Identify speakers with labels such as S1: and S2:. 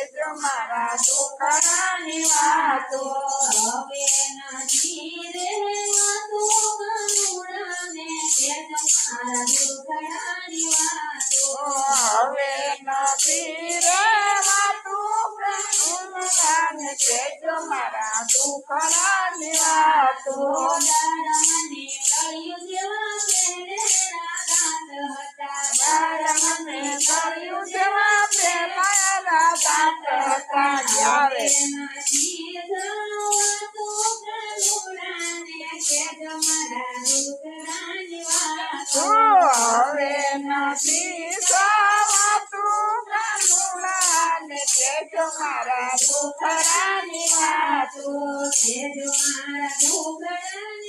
S1: કેજો મારા દુખડાની વાતો
S2: હવે નથી રે વાતું ગરુડાને કેજો મારા દુખડાની વાતો
S1: હવે નથી રે વાતું ગરુડાને કેજો મારા દુખડાની વાતો
S2: દાડા મને કળિયું જેવા પહેરેલા દાંત હતા
S1: મારા મને કળિયું જેવા પહેલાયેલા દાંત હતા જ્યારે
S2: નથી વાતું ગરુડાને કેજો મારા દુખડાની વાતો
S1: હવે નથી સવાતું ગરુડાને કેજો મારા દુખડાની વાતો
S2: કેજો મારા દુખડાની